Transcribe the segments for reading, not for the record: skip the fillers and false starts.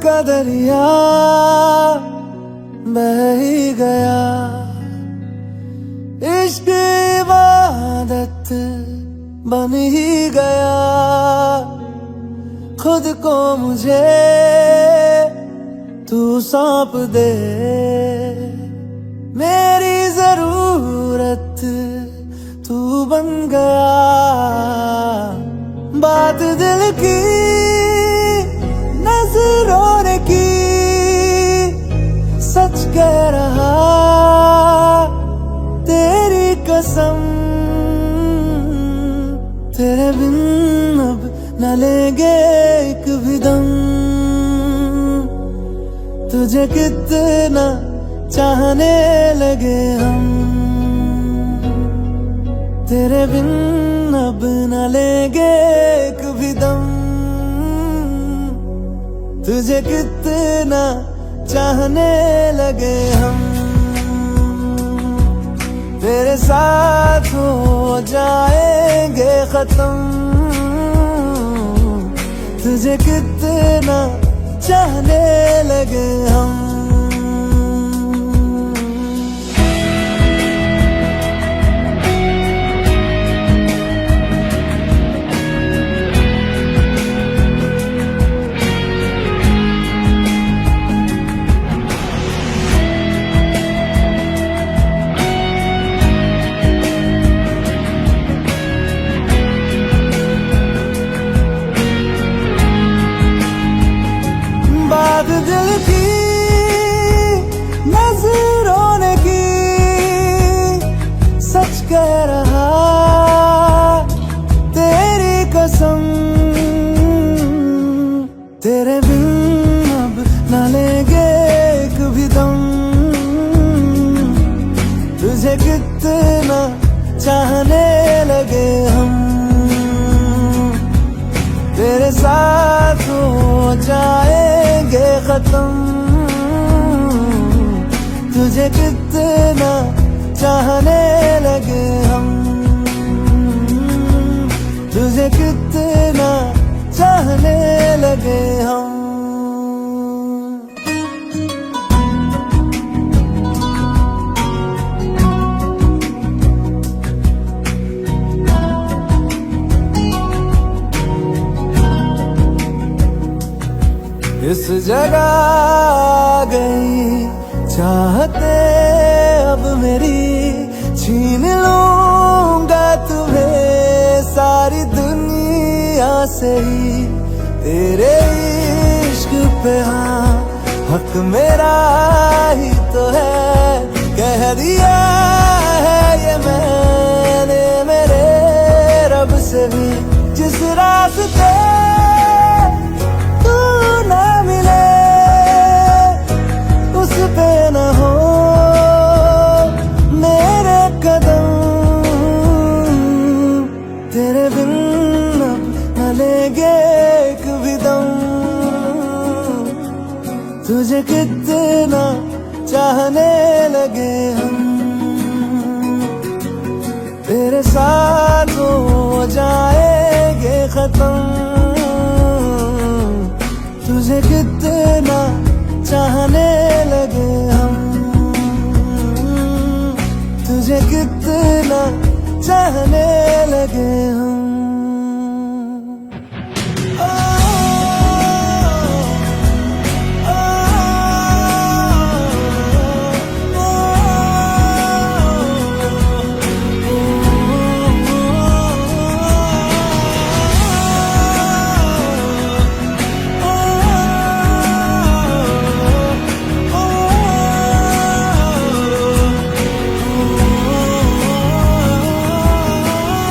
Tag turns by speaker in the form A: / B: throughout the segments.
A: का दरिया बह ही गया, इश्क इबादत बन ही गया। खुद को मुझे तू सौंप दे, मेरी जरूरत तू बन गया। बात दिल की नजरों ने की, सच कह रहा तेरी कसम। तेरे बिन अब न लेंगे एक भी दम, तुझे कितना चाहने लगे हम। तेरे बिन अब न लेंगे एक भी दम, तुझे कितना चाहने लगे हम। तेरे साथ हो जाएंगे खत्म, तुझे कितना चाहने लगे हम। बात दिल की नजरों ने की, सच कह रहा तेरी कसम। तेरे बिन अब न लेंगे एक भी दम, तुझे कितना चाहने लगे हम। तेरे साथ हो जाएंगे खत्म, तुझे कितना चाहने लगे हम। तुझे कितना चाहने लगे हम। इस जगह आ गई चाहते अब मेरी, छीन लूंगा तुम्हें सारी दुनिया से ही। तेरे इश्क पे हाँ हक मेरा ही तो है, कह दिया है ये मैंने मेरे रब से भी। जिस रास्ते पे न हो मेरे कदम, तेरे बिन अब न लेंगे एक भी दम, तुझे कितना चाहने लगे हम। तेरे साथ हो जाएंगे खत्म, तुझे कितना चाहने लगे हम। तुझे कितना चाहने लगे हम।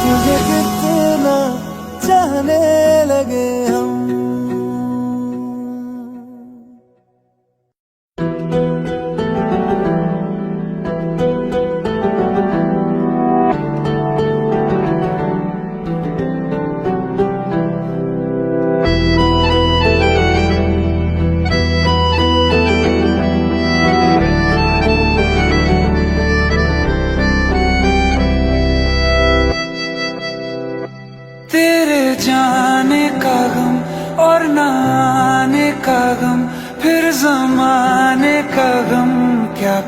A: तुझे कितना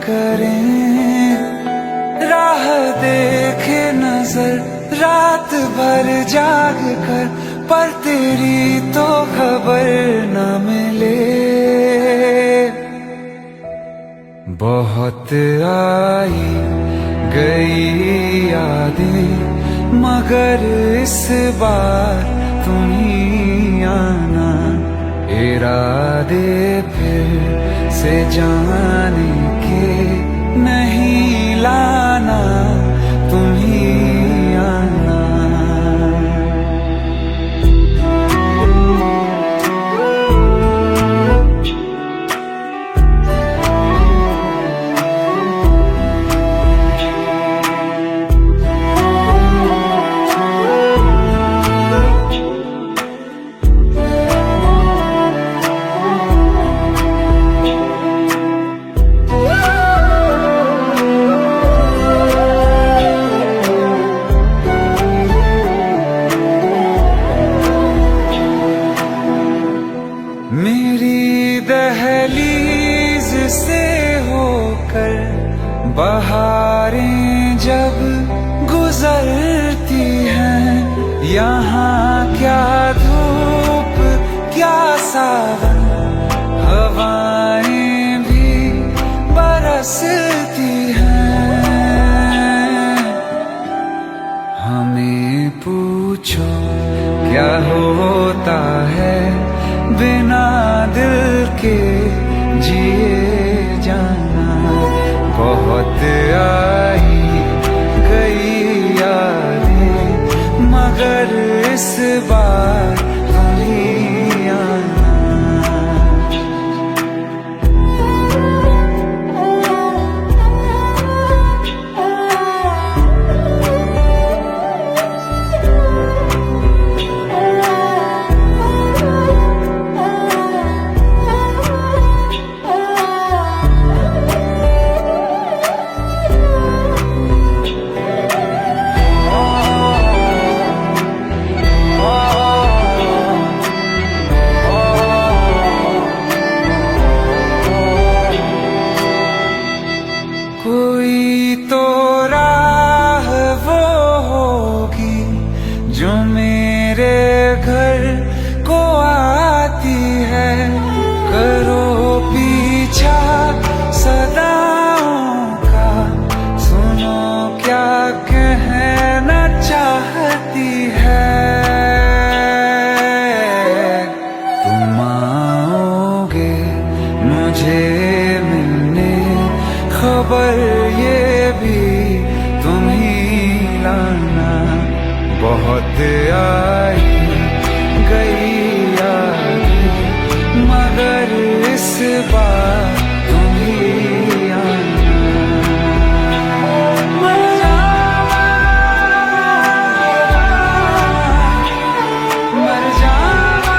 B: करें, राह देखे नजर रात भर जाग कर, पर तेरी तो खबर न मिले। बहुत आई गई यादें, मगर इस बार तुम ही आना, इरादे फिर से जाने के नहीं लाना, तुम ही आना। मेरी दहलीज से होकर बहारें जब गुजरती हैं, यहाँ क्या धूप क्या सावन, हवाएं भी बरसती हैं। हमें पूछो क्या होता है बिना दिल के जिए जाना। बहुत आई गई यादें, मगर इस बार तुम ही आना। कोई तो राह वो होगी जो मेरे घर को आती है, करो पीछा सदाओं का, सुनो क्या कहना चाहती है। तुम आओगे मुझे मिलने, खबर ये भी तुम ही लाना। बहुत आई गई यादें, मगर इस बार तुम ही आना। मर जावा, मर जावा।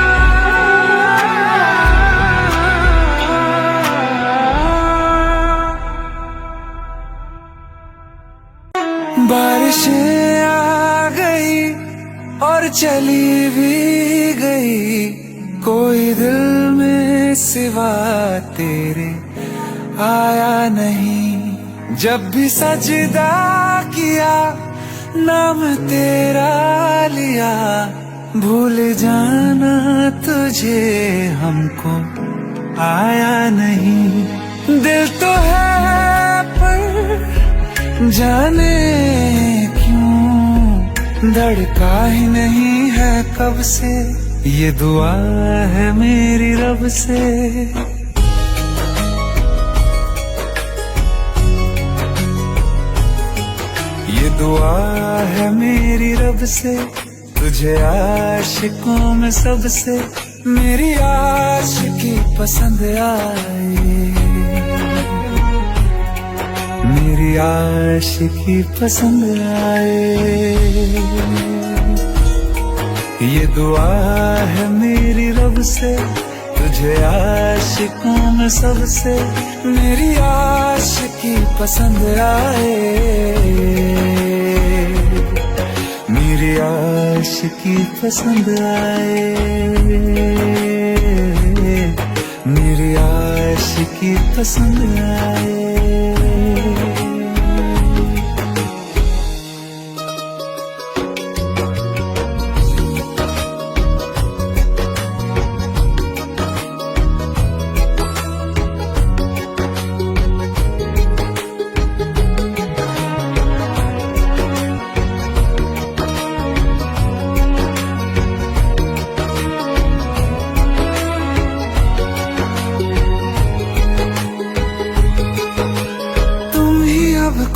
B: बारिशें आ गई और चली भी गई, कोई दिल में सिवा तेरे आया नहीं। जब भी सजदा किया नाम तेरा लिया, भूल जाना तुझे हमको आया नहीं। दिल तो है पर जाने क्यों धड़का ही नहीं है कब से, ये दुआ है मेरी रब से। ये दुआ है मेरी रब से, तुझे आशिकों में सबसे मेरी आशिकी पसंद आए, मेरी आशिकी पसंद आए। ये दुआ है मेरी रब से, तुझे आशिकों में सबसे मेरी आशिकी पसंद आए, मेरी आशिकी पसंद आए, मेरी आशिकी पसंद आए।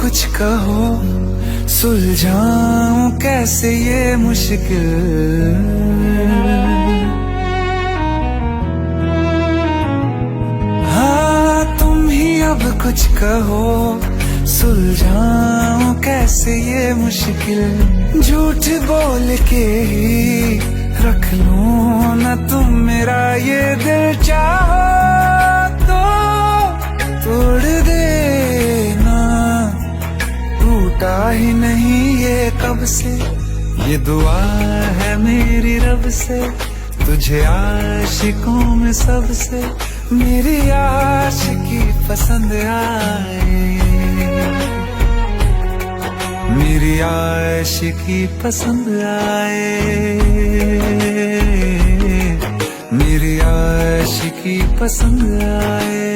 B: कुछ कहो, सुलझाऊं कैसे ये मुश्किल। हाँ तुम ही अब कुछ कहो, सुलझाऊं कैसे ये मुश्किल। झूठ बोल के ही रख लूं ना तुम मेरा ये दिल, चाहो तो तोड़ देना। टूटा ही नहीं ये कब से, ये दुआ है मेरी रब से। तुझे आशिकों में सबसे मेरी आशिकी पसंद आए, मेरी आशिकी पसंद आए, मेरी आशिकी पसंद आए।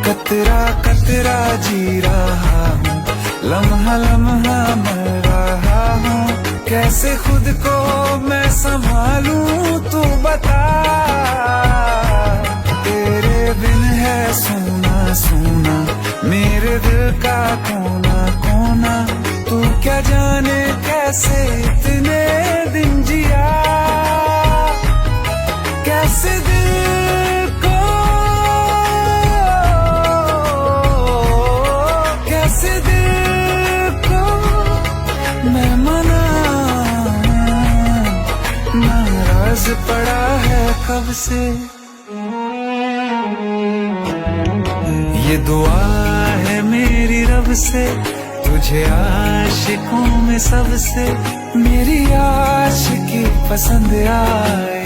B: कतरा कतरा जी रहा हूँ, लम्हा लम्हा मर रहा हूँ। कैसे खुद को मैं संभालूं तू बता। तेरे बिन है सोना सोना मेरे दिल का कोना कोना। तू क्या जाने कैसे इतने दिन जिया, कैसे दिल को, कैसे दिल को मैं मना। नाराज पड़ा है कब से, ये दुआ है मेरी रब से। तुझे आशिकों में सबसे मेरी आशिकी पसंद आए,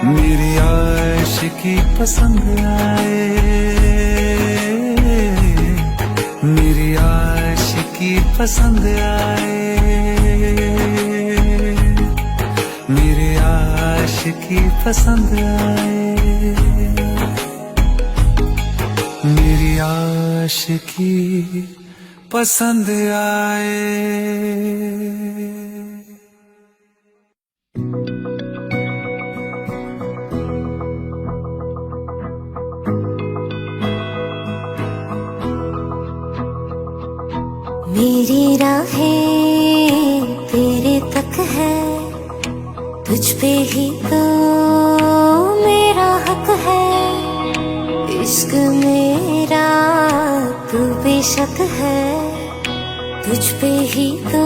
B: मेरी आशिकी पसंद आए, मेरी आशिकी पसंद आए, मेरी आशिकी पसंद आए, मेरी आशिकी पसंद आए।
C: मेरी राहें तेरे तक है, तुझ पे ही तो मेरा हक है। इश्क मेरा तू बेशक है, तुझ पे ही तो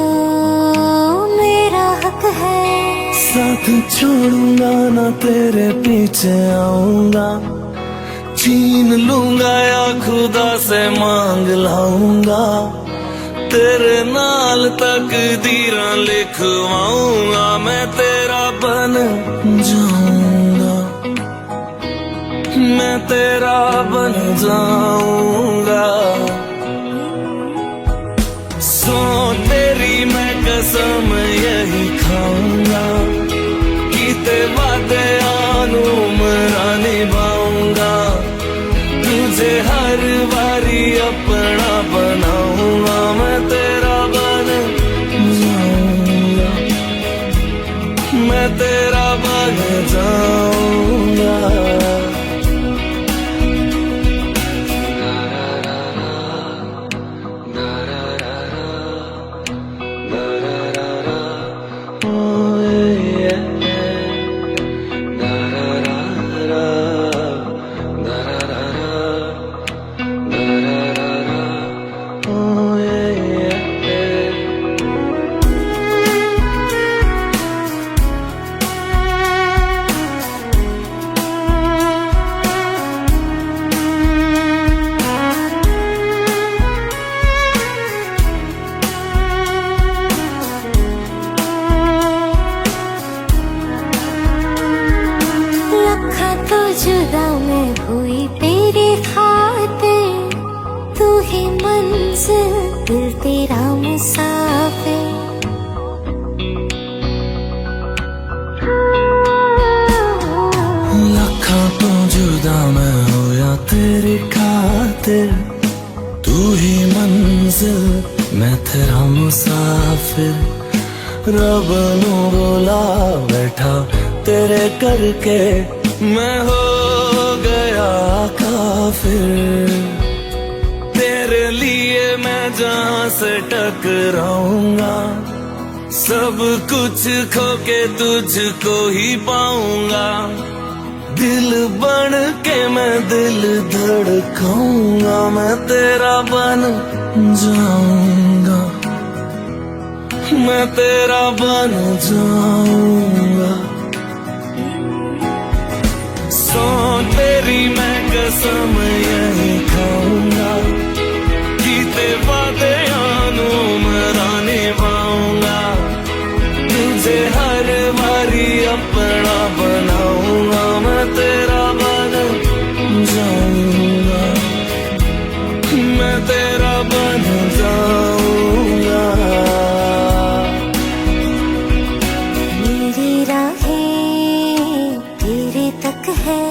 C: मेरा हक है।
A: साथ छोड़ूंगा ना तेरे पीछे आऊंगा, छीन लूंगा या खुदा से मांग लाऊंगा। तेरे नाल तकदीरां लिखवाऊंगा, मैं तेरा बन जाऊंगा, मैं तेरा बन जाऊंगा। सो तेरी मैं कसम यही खाऊंगा, कीते वादे आनू मरा निभाऊंगा। तुझे हर बारी अपना बनाऊंगा, मैं तेरा बन जाऊंगा, मैं तेरा बन जाऊंगा।
C: जुदा मैं हुई तेरी खातिर, तू ही मंजिल दिल तेरा मुसाफिर।
A: लखा तो जुदा मैं होया तेरी खातिर, तू ही मंजिल मैं तेरा मुसाफिर। रब नू बोला बैठा तेरे करके, मैं हो गया फिर तेरे लिए मैं जहां से टकराऊंगा, सब कुछ खो के तुझको ही पाऊंगा। दिल बन के मैं दिल धड़काऊंगा, मैं तेरा बन जाऊंगा, मैं तेरा बन जाऊंगा। सो तेरी मैं कसम यही खाऊंगा, कीते वादे मेरा निभाऊंगा। तुझे हर बारी अपना बनाऊंगा, मैं तेरा बन जाऊंगा, मैं तेरा बन जाऊंगा।
C: मेरी राहें तेरे तक है,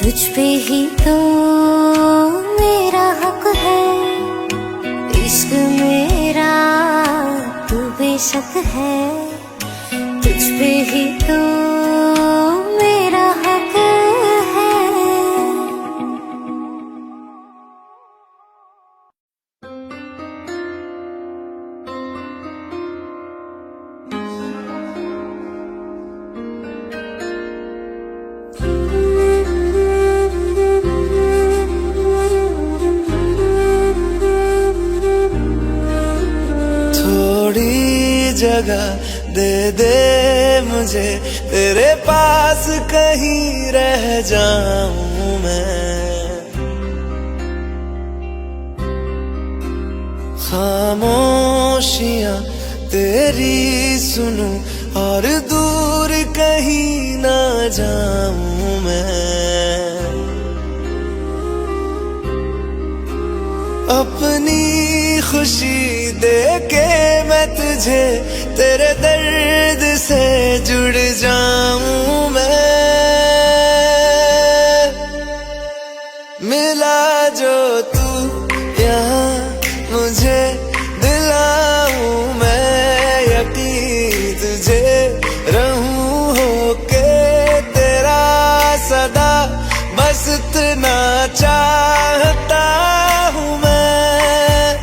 C: तुझ पे ही तो मेरा हक है। इश्क मेरा तू बेशक है, तुझ पे ही तो मेरा हक है।
A: थोड़ी जगह दे दे मुझे, तेरे पास कहीं रह जाऊं मैं। खामोशियां तेरी सुनूं और दूर कहीं ना जाऊं मैं। अपनी खुशी दे के मैं तुझे तेरे दर्द से जुड़ जाऊं मैं। मिला जो तू यहाँ मुझे दिलाऊं मैं यकीन तुझे रहूं होके तेरा सदा, बस इतना चाहता हूँ मैं।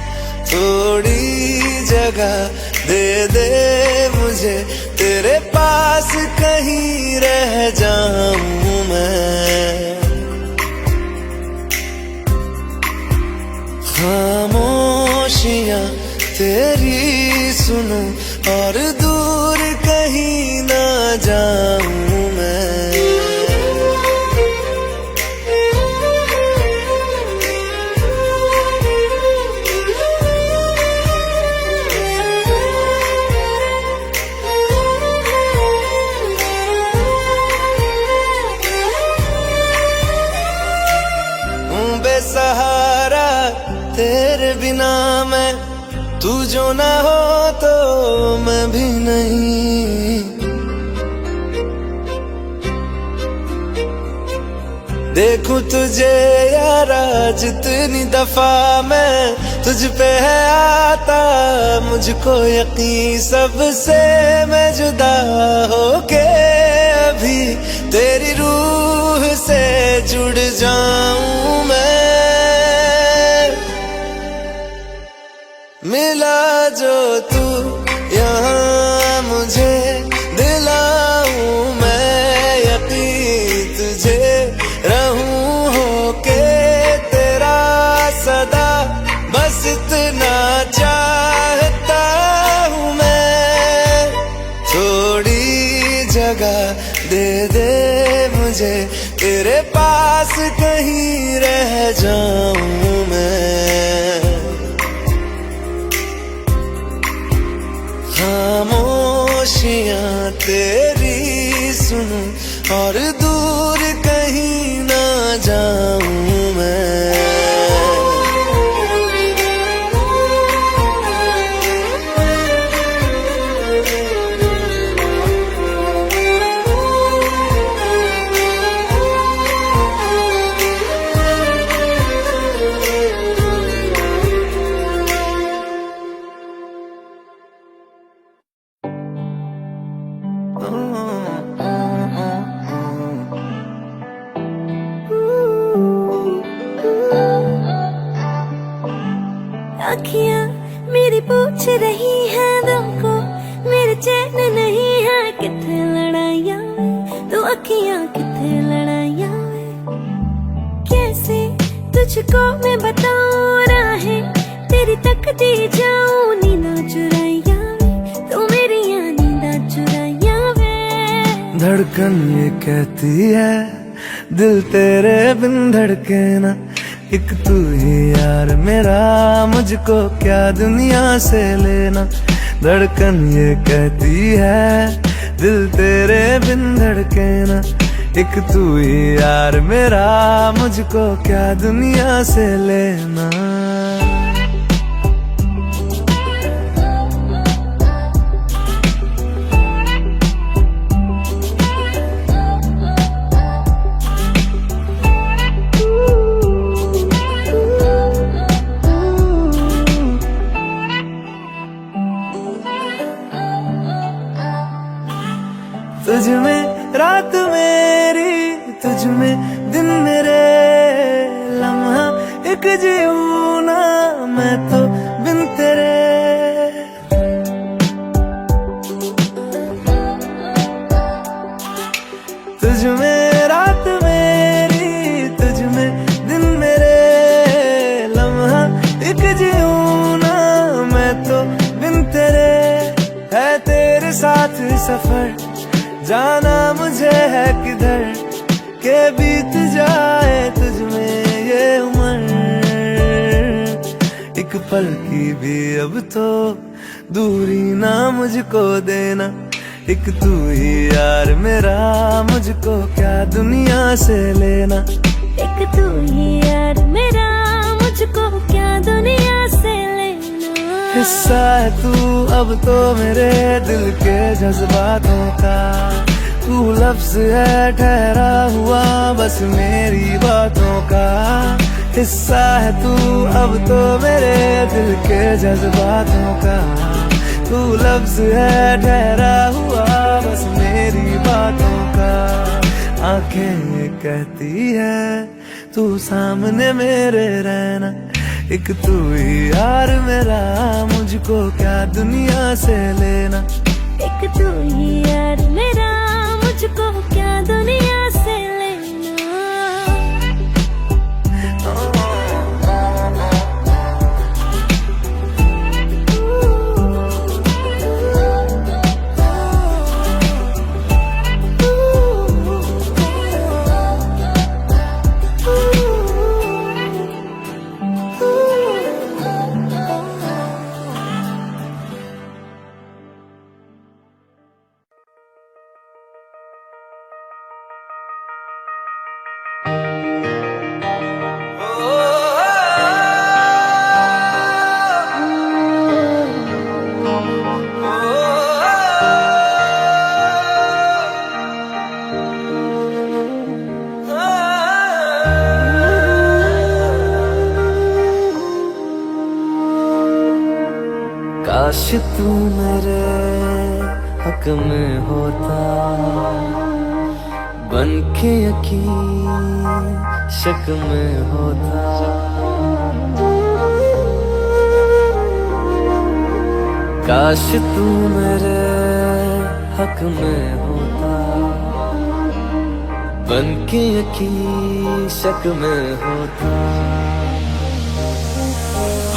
A: थोड़ी जगह दे दे मुझे, तेरे पास कहीं रह जाऊं मैं। खामोशियां तेरी सुनूं और दूर कहीं ना जाऊं मैं। बेसहारा तेरे बिना मैं, तू जो ना हो तो मैं भी नहीं। देखूं तुझे यारा जितनी दफा मैं तुझ पे है आता, मुझको यकीन सबसे मैं जुदा होके अभी तेरी रूह से जुड़ जाऊं मैं। मिला जो तू यहाँ मुझे दिलाऊं मैं यकीन तुझे रहूं होके तेरा सदा, बस इतना चाहता हूँ मैं। थोड़ी जगह दे दे मुझे, तेरे पास कहीं रह जाऊं मैं। खामोशियां तेरी सुनूं और दूर कहीं ना जाऊं मैं।
C: रही है दिल को, मेरे चैन नहीं है किथे लड़ाइयां वे, तू अखियां किथे लड़ाइयां वे। कैसे तुझको मैं बताऊं राहें तेरी तकती जाऊं, नींदा चुराइयां वे, तू मेरी नींदा चुराइयां वे।
A: धड़कन ये कहती है दिल तेरे बिन धड़के ना, एक तू ही यार मेरा, मुझको क्या दुनिया से लेना। धड़कन ये कहती है दिल तेरे बिन धड़के ना, एक तू ही यार मेरा, मुझको क्या दुनिया से लेना। तुझ में रात मेरी, तुझ में दिन मेरे, लम्हा एक जीऊं ना मैं तो बिन तेरे। तुझ में रात मेरी, तुझ में दिन मेरे, लम्हा एक जीऊं ना मैं तो बिन तेरे। है तेरे साथ सफर, जाना मुझे है किधर, के बीत जाए तुझ में ये उम्र। एक पल की भी अब तो दूरी ना मुझको देना, एक तू ही यार मेरा, मुझको क्या दुनिया से लेना।
C: एक तू ही यार मेरा, मुझको क्या दुनिया से लेना।
A: हिस्सा है तू अब तो मेरे दिल के जज्बातों का, तू लफ्ज है ठहरा हुआ बस मेरी बातों का। हिस्सा है तू अब तो मेरे दिल के जज्बातों का, तू लफ्ज है ठहरा हुआ बस मेरी बातों का। आंखें ये कहती है तू सामने मेरे रहना, एक तू ही यार मेरा, मुझको क्या दुनिया से लेना।
C: एक तू ही यार मेरा, मुझको क्या दुनिया से लेना।
A: काश तू मेरे हक में होता, बन के यकीन शक में होता। काश तू मेरे हक में होता, बन के यकीन शक में होता।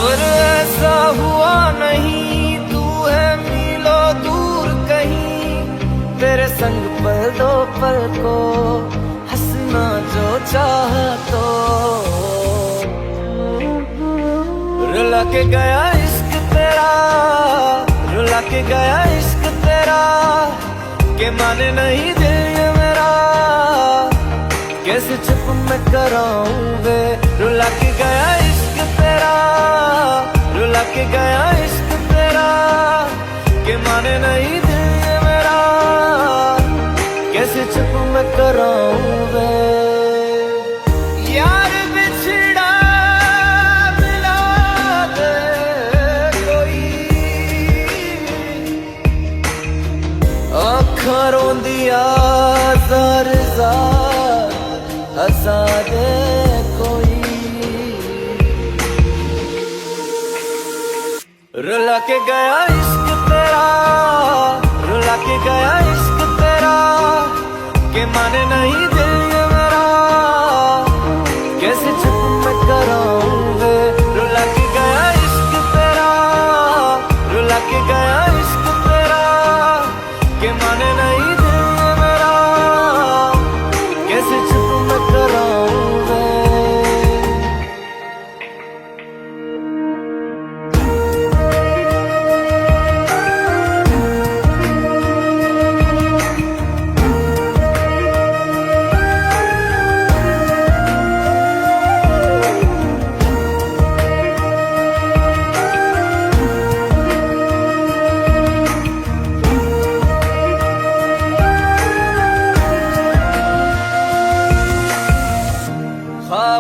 A: पर ऐसा हुआ नहीं, तू है मीलों दूर कहीं, तेरे संग पल दो पल को हंसना जो चाह तो। रुला के गया इश्क तेरा, रुला के गया इश्क तेरा, के माने नहीं दिल ये मेरा, कैसे चुप मैं कराऊं वे। रुला के गया इश्क तेरा, रुला के गया इश्क तेरा, के माने नहीं दिल ये मेरा, कैसे चुप मैं कराऊं वे। यार बिछड़ा मिला दे कोई, आँखां रोंदिया ज़ार ज़ार हंसा दे कोई। रुला के गया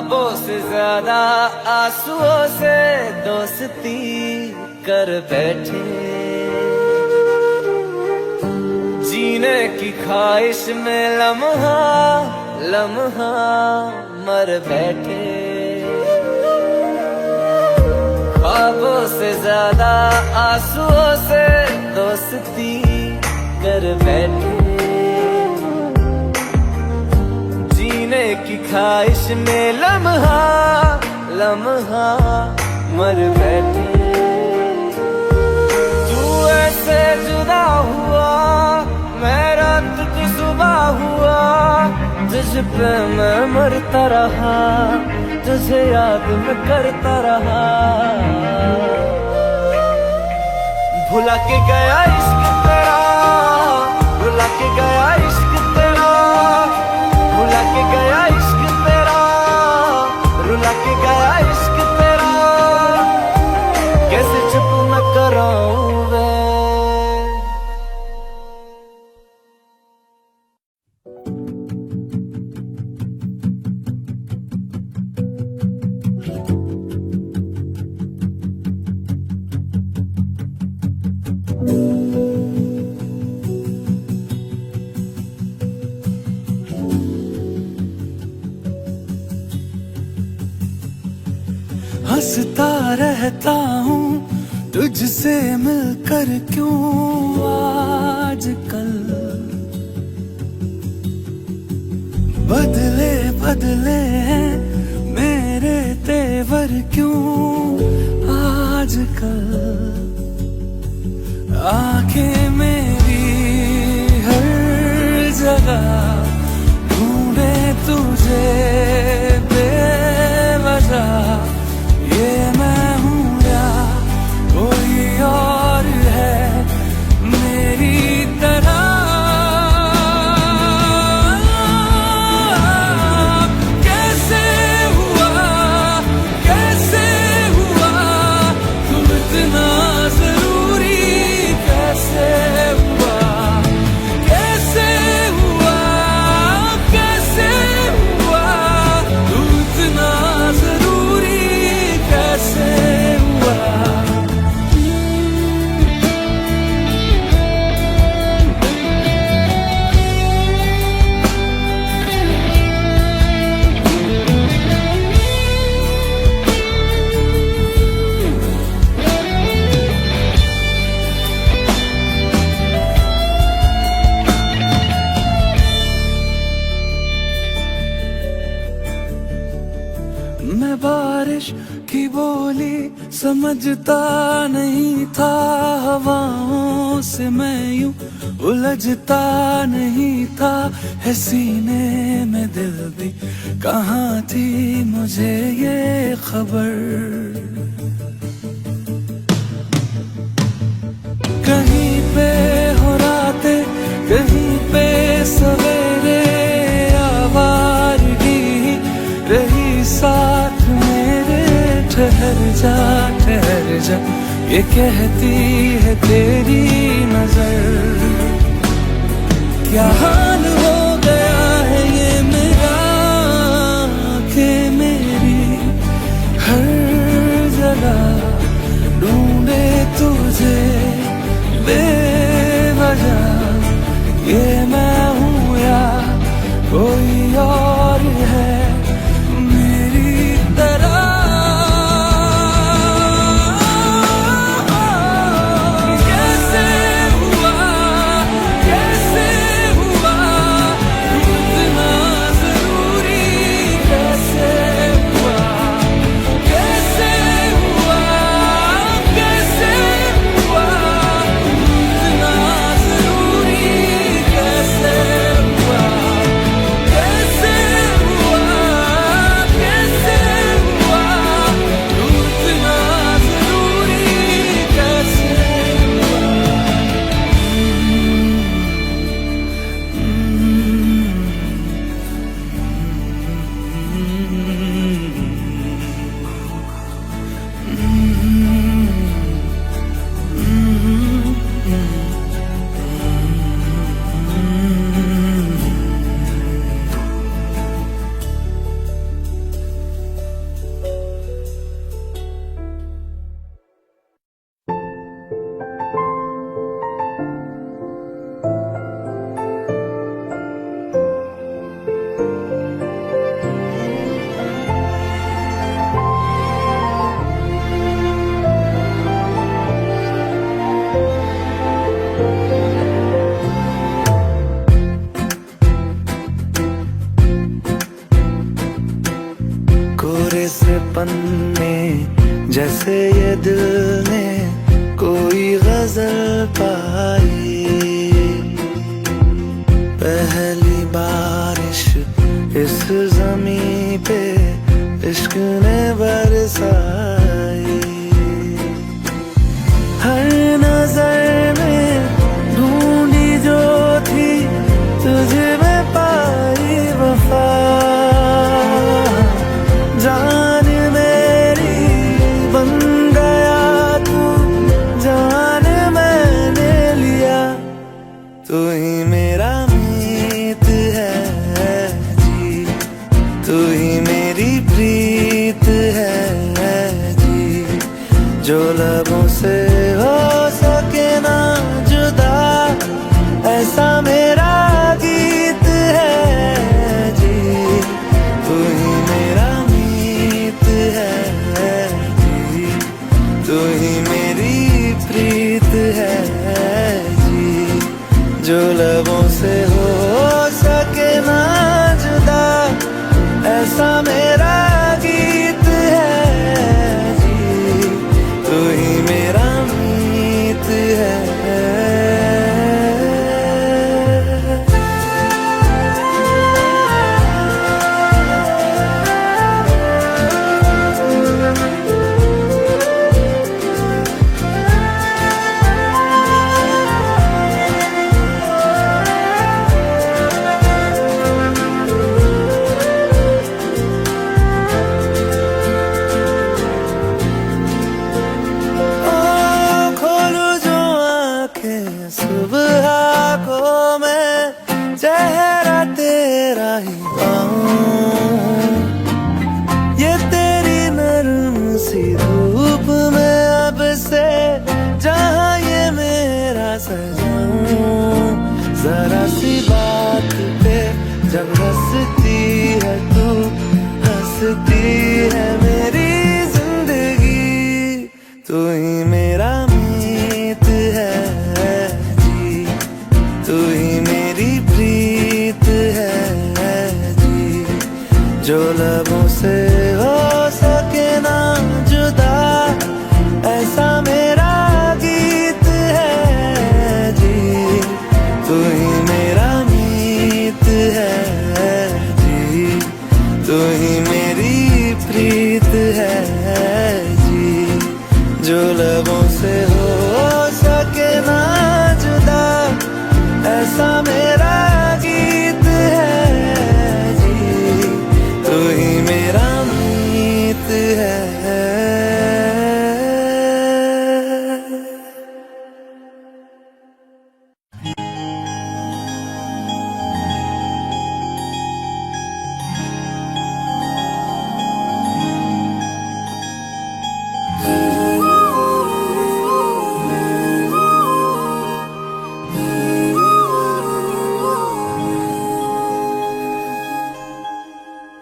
A: ख्वाबों से ज्यादा आंसुओं से दोस्ती कर बैठे, जीने की ख्वाहिश में लम्हा लम्हा मर बैठे। ख्वाबों से ज्यादा आंसुओं से दोस्ती कर बैठे, जीने की ख्वाहिश में लम्हा लम्हा मर बैठे। तू ऐसे जुदा हुआ, मैं रात की सुबह हुआ, तुझ पे मैं मरता रहा, तुझे याद मैं करता रहा। भुला के गया इश्क तेरा, भुला के गया इश्क तेरा, भुला के गया इश्क तेरा, रुला के गया इश्क तेरा। कैसे चुप मैं कराऊं वे। हंसता रहता हूँ तुझसे मिलकर, क्यों आजकल बदले बदले हैं मेरे तेवर, क्यों आजकल। आंखें मेरी हर जगह ढूंढे तुझे बेवजह, ये मैं हूँ या कोई और है मेरी तरह। कैसे हुआ तुम इतना जरूरी, कैसे हुआ तुम इतना जरूरी, कैसे हुआ। मैं बारिश की बोली समझता नहीं था, हवाओं से मैं यूं उलझता नहीं था। है सीने में दिल भी कहाँ थी मुझे ये खबर। कहीं पे हो रातें, कहीं पे सवेरे, आवारगी रही साथ मेरे। ठहर जा ये कहती है तेरी नजर। क्या हाल हो गया है ये मेरा, आंखें मेरी हर जगह ढूंढे तुझे बेवजह। ये मैं हूँ या कोई और है मेरी तरह। कैसे हुआ तू इतना जरूरी, कैसे हुआ तू इतना जरूरी, कैसे हुआ। पन्ने जैसे ये दिल ने कोई गजल पाई। पहली बारिश इस जमीन पे इश्क ने बरसाई। हर नजर में ढूंढी जो थी तुझे में पाई वफा। जान मेरी बन गया तू, जान मैंने लिया। तू ही मेरा मीत है जी, तू ही मेरी प्रीत है जी। जो लबों से हो सके ना जुदा, ऐसा मेरा गीत है जी। तू ही मेरा मीत है जी, तू ही मेरी प्रीत है जी। जो लबों से हो सके ना जुदा, ऐसा मेरा गीत है जी। तू ही मेरा मीत है। सुबह को मैं चेहरा तेरा ही पाऊं। ये तेरी नरम सी धूप में अब से जहां ये मेरा सजाऊं। जरा सी बात पे जब हंसती है तू, हंसती है मेरी जिंदगी। तू ही मेरा मीत है, तू ही मेरी प्रीत है जी। जो लबों से हो सके ना जुदा, ऐसा मेरा गीत है जी। तू ही मेरा मीत है जी, तू ही मेरी प्रीत है जी। जो लबों से हो सके ना जुदा, ऐसा मेरा गीत है जी। तू ही मेरा मीत है।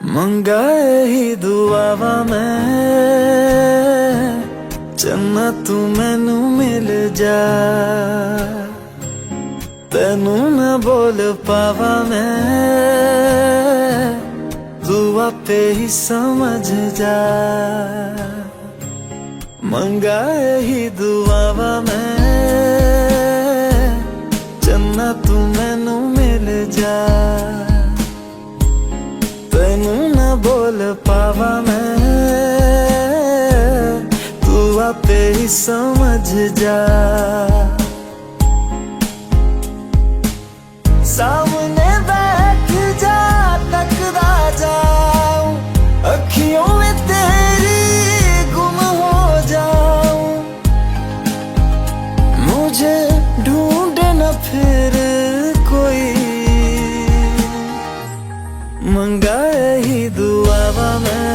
A: मंगाए ही दुआवा मैं चन्ना तू मैनू मिल जा। तेनू न बोल पावा मैं, तू आपे ही समझ जा। मंगाए ही दुआवा मैं चन्ना तू मैनू मिल जा। तेनू न बोल पावा मैं, तू आपे ही समझ जा। सामने बैठ जा, तकदा जाऊं, अखियों में तेरी गुम हो जाऊं। मुझे ढूंढे न फिर कोई, मंगाए ही दुआवा मैं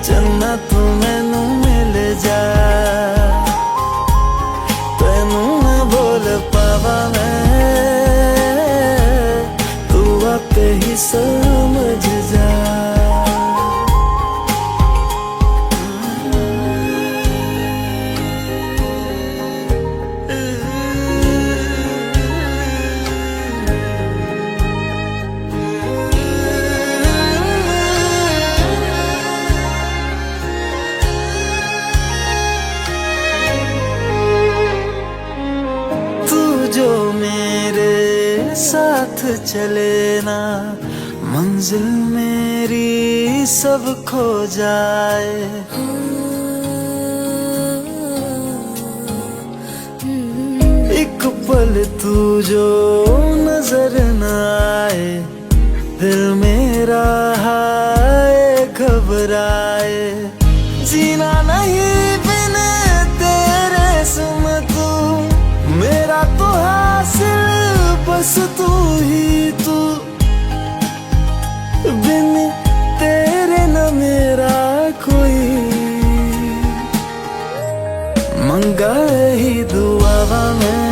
A: चन्ना तू मैनू मिल जा। तेनू न बोल पावा मैं, तू आपे ही समझ जा। ना मंजिल मेरी सब खो जाए। एक पल तू जो नजर न आए, दिल मेरा हाय घबराए। जीना नहीं बिन तेरे सुन तू, मेरा तो हासिल बस तू ही तू। बिन तेरे न मेरा कोई, मंगा ही दुआवा मैं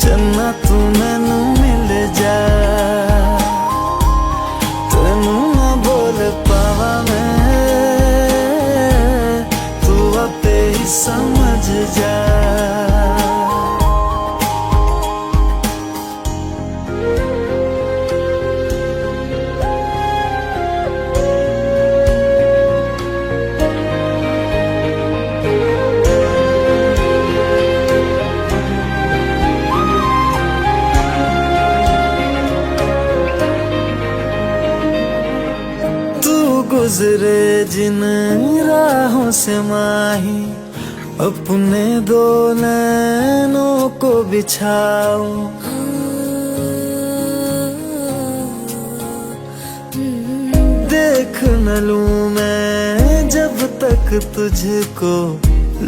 A: चन्ना तू मैनू मिल जा। तेनू ना बोल पावा मैं, तू आपे ही समझ जा। गुजरे जिन राहों से माही, अपने दो नैनों को बिछाओ। देख न लूं मैं जब तक तुझको,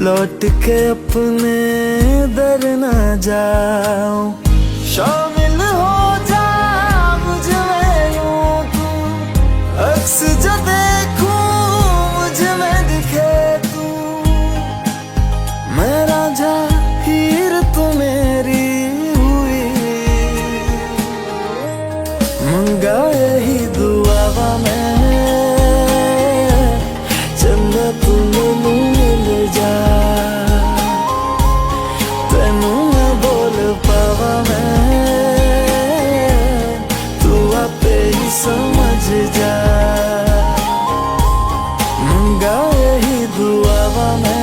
A: लौट के अपने दर न जाऊं। शामिल हो जा मुझ में यूं तू, अक्स जो देखूं मुझ में दिखे तू। मैं राजा हीर तू मेरी हुई, मंगा यही दुआवा मैं चंदा तू मैनू मिल जा। तेनू मैं बोल पावा मैं, तू आपे ही समझ जा। मंगा यही दुआवा मैं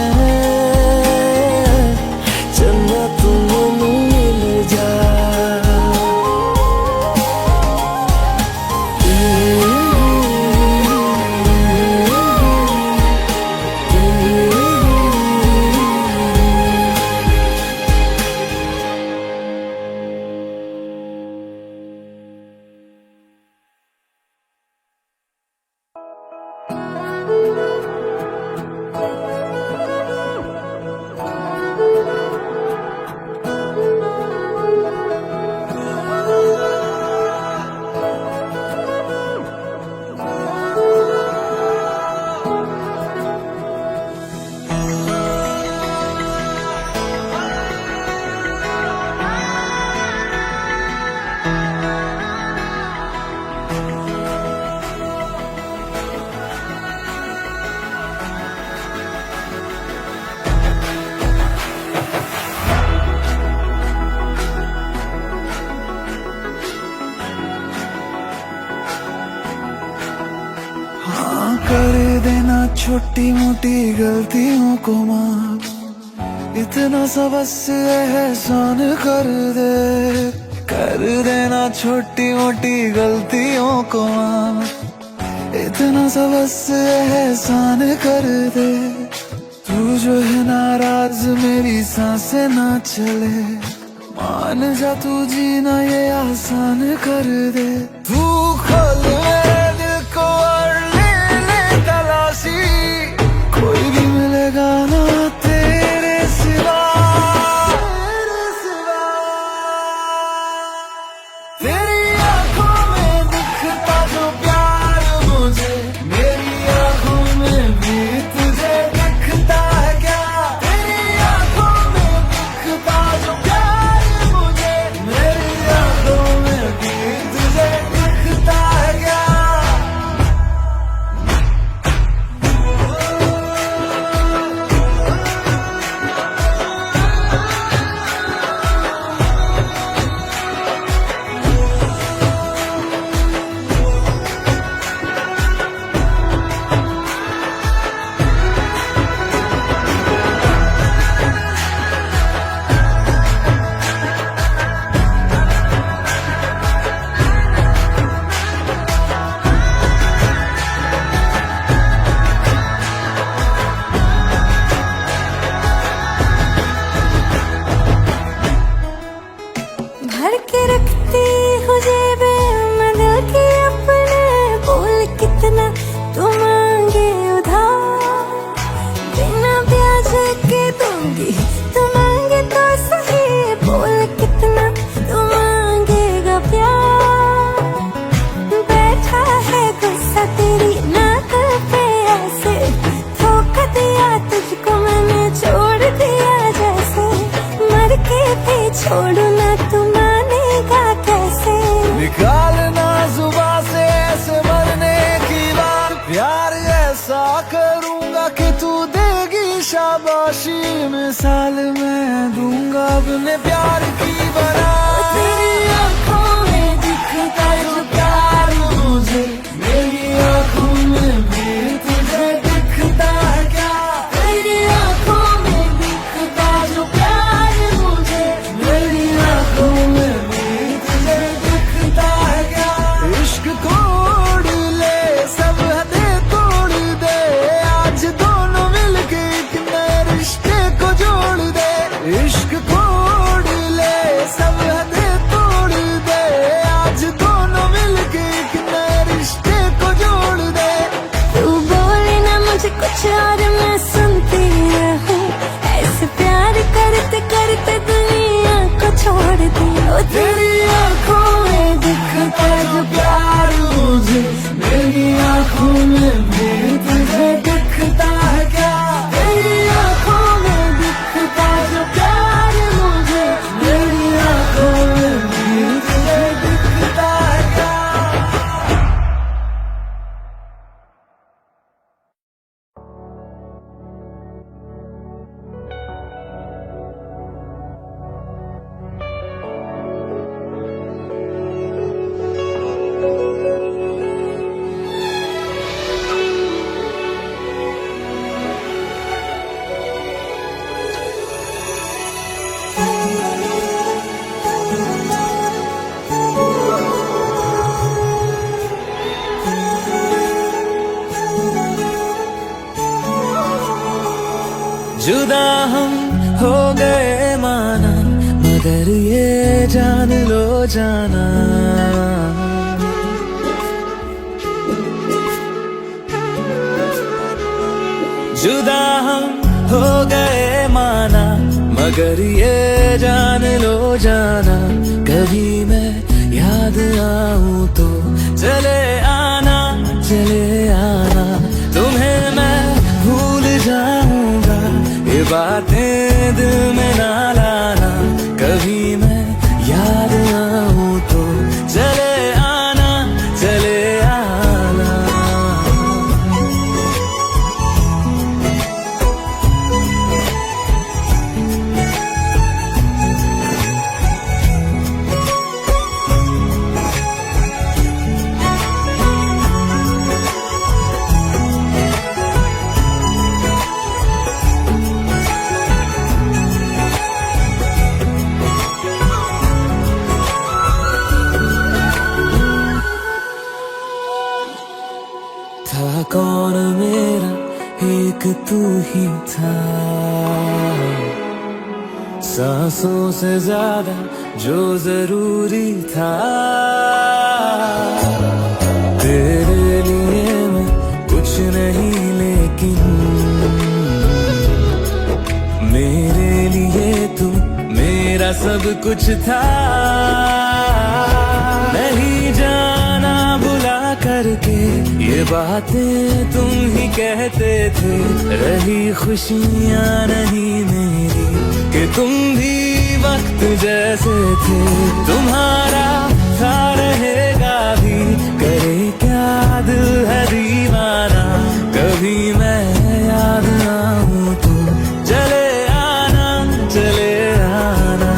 A: चंदा तू मैनू मिल जा। कर देना छोटी मोटी गलतियों को माफ, इतना सा बस एहसान कर दे। कर देना छोटी मोटी गलतियों को माफ, इतना सा बस एहसान कर दे। तू जो है नाराज मेरी सांसें ना चले, मान जा तू जीना ये आसान कर दे। तू खोल मेरे दिल को और ले ले तलाशी, कोई भी मिलेगा ना तेरे सिवा। तेरी आंखों में दिखता जो प्यार मुझे, मेरी आंखों में भी तुझे दिखता है क्या। तेरी आंखों में दिखता जो प्यार मुझे, मेरी आंखों में भी तुझे दिखता रोशी मिसाल मैं दूंगा अपने प्यार की बना।
C: तेरी आँखों में दिखता जो प्यार
A: मुझे मेरी आँखों में भी तुझे दिखता है क्या?
C: तेरी आँखों में दिखता जो प्यार मुझे
A: मेरी आँखों में भी तुझे दिखता है क्या? इश्क कोड ले सब हदें तोड़ दे, आज दोनों मिलके एक नए रिश्ते को जोड़ दे। इश्क कोड ले सब हदें तोड़ दे, आज दोनों मिलके एक नए रिश्ते को जोड़ दे।
C: तू बोले ना मुझे कुछ और मैं सुनती रहूं, ऐसे प्यार करते करते दुनिया को छोड़ दिया। ओ
A: तेरी आँखों में दिखता जो प्यार मुझे मेरी आँखों में भी तुझे दिखता है क्या? तेरी आँखों में दिखता जो प्यार मुझे मेरी आँखों में भी तुझे दिखता है क्या? जुदा हम हो गए माना, मगर ये जान लो जाना, जुदा हम हो गए माना, मगर ये जान लो जाना, कभी मैं याद आऊं तो चले आना, चले आना, तुम्हें मैं भूल जाऊंगा, ये बातें दिल में ना लाना, कभी मैं याद आऊं तो चले आना, चले आना। था कौन मेरा एक तू ही था, सांसों से ज्यादा जो जरूरी था, तेरे लिए मैं कुछ नहीं लेकिन मेरे लिए तू मेरा सब कुछ था। नहीं जाना बुला करके ये बातें तुम ही कहते थे, रही खुशियाँ नहीं मेरी कि तुम भी वक्त जैसे थे, तुम्हारा था रहेगा भी, करे क्या दिल है दीवाना, कभी मैं याद आऊं तो चले आना, चले आना।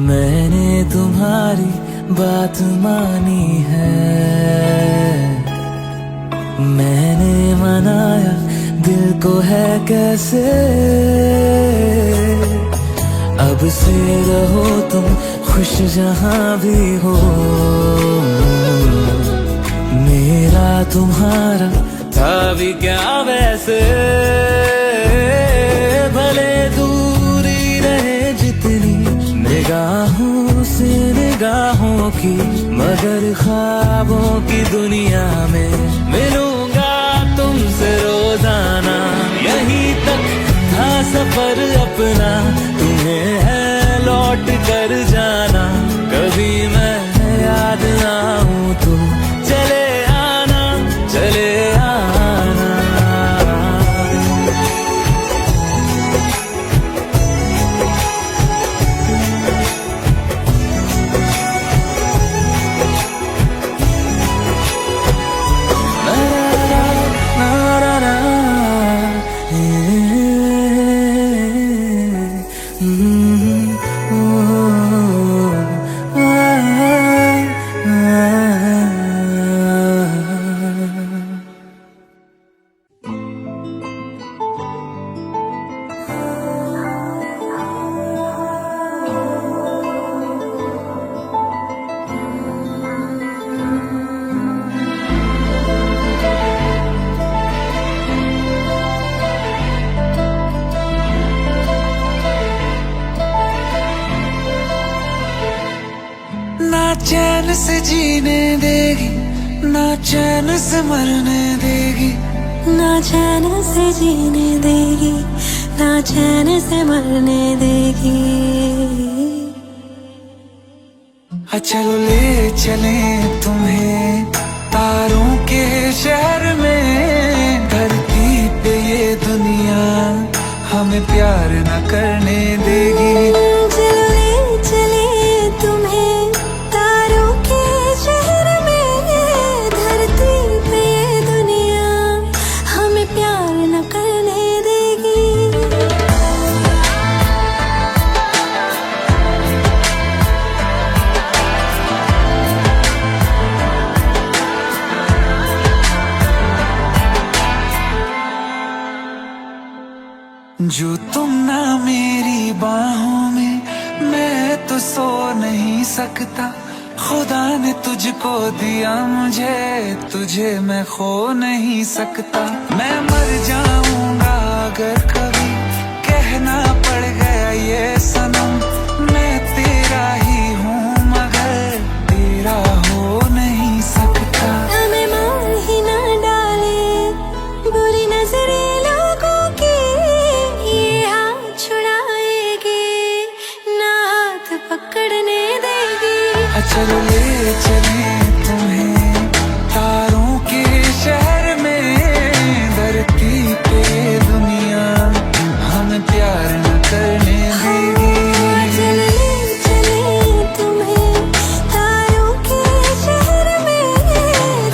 A: मैंने तुम्हारी बात मानी है, मैंने मनाया दिल को है कैसे, अब से रहो तुम खुश जहां भी हो, मेरा तुम्हारा था भी क्या वैसे, भले दूरी रहे जितनी निगाहों से निगाहों की, मगर ख्वाबों की दुनिया में मिलूंगा तुमसे रोजाना, यहीं तक था सफर अपना तुम्हें है लौट कर जाना, कभी मैं याद ना आऊं तो चले आना, चले आना।
B: ना चैन से जीने देगी, ना चैन से मरने देगी,
C: ना चैन से जीने देगी, ना चैन से मरने देगी।
B: चलो ले चले तुम्हें तारों के शहर में, धरती पे ये दुनिया हमें प्यार न करने देगी।
C: चलो ले चले तुम्हें तारों के शहर में, धरती पे ये दुनिया हमें प्यार न करने देगी।
B: जो तुम ना मेरी बाहों में, मैं तो सो नहीं सकता। खुदा ने तुझको दिया मुझे, तुझे मैं खो नहीं सकता। मैं मर जाऊंगा अगर कभी कहना पड़ गया ये सनम, मैं तेरा ही हूँ मगर तेरा हो नहीं सकता।
C: हमें मार ही ना डाले बुरी नजरें लोगों की, ये हाथ छुड़ाएगी ना हाथ पकड़ने देगी।
B: चलो ले चले तुम्हें तारों के शहर में, धरती पे दुनिया हमें प्यार न करने देगी।
C: चलो ले चले तुम्हें तारों के शहर में,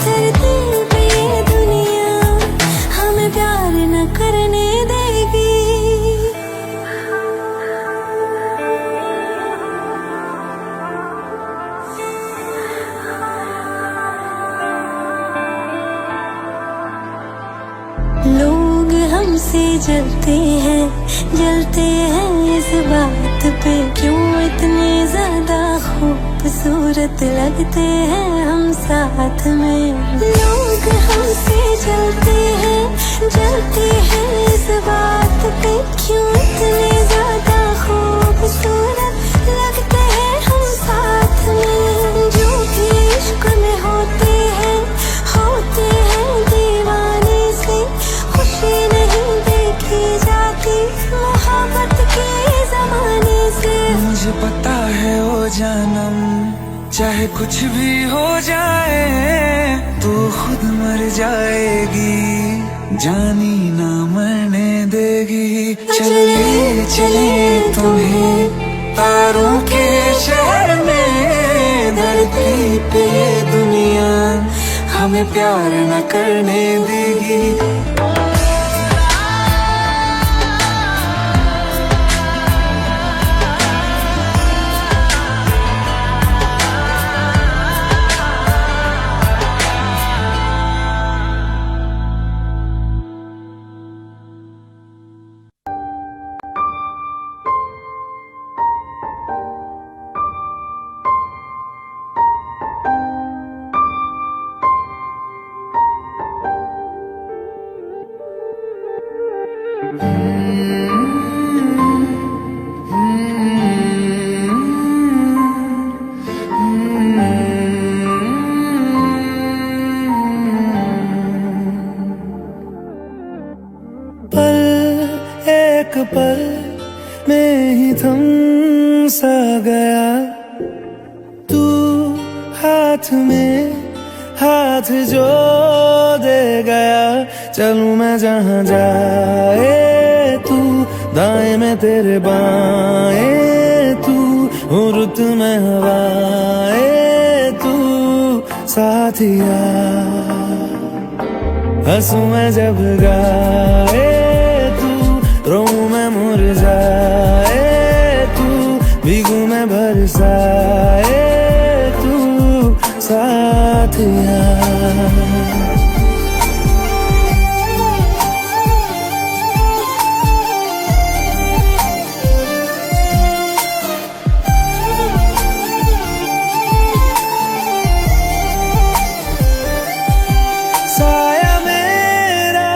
C: धरती पे ये दुनिया हमें प्यार न करने देगी। लोग हमसे जलते हैं इस बात पे, क्यों इतने ज्यादा खूबसूरत लगते हैं हम साथ में। लोग हमसे जलते हैं इस बात पे, क्यों इतने ज्यादा खूबसूरत लगते हैं हम साथ में। जो भी इश्क में होते हैं दीवाने से, खुशी नहीं देखी जाती मोहब्बत के जमाने से।
B: मुझे पता है ओ जानम, चाहे कुछ भी हो जाए तू खुद मर जाएगी, जानी ना मरने देगी। चले चले तुम्हें तारों के शहर में, धरती पे ये दुनिया हमें प्यार न करने देगी।
A: हाथ में हाथ जो दे गया, चलूं मैं जहां जाए तू, दाएं में तेरे बाएं तू, हूँ रुत में हवाएं तू साथिया। हंसूं मैं जब गाए तू, रोऊं मैं मुरझाए तू, भीगूं मैं बरसाए तू साथिया। साया मेरा